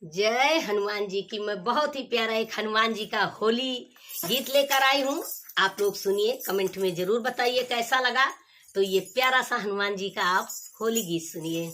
जय हनुमान जी की। मैं बहुत ही प्यारा एक हनुमान जी का होली गीत लेकर आई हूँ। आप लोग सुनिए, कमेंट में जरूर बताइए कैसा लगा। तो ये प्यारा सा हनुमान जी का आप होली गीत सुनिए।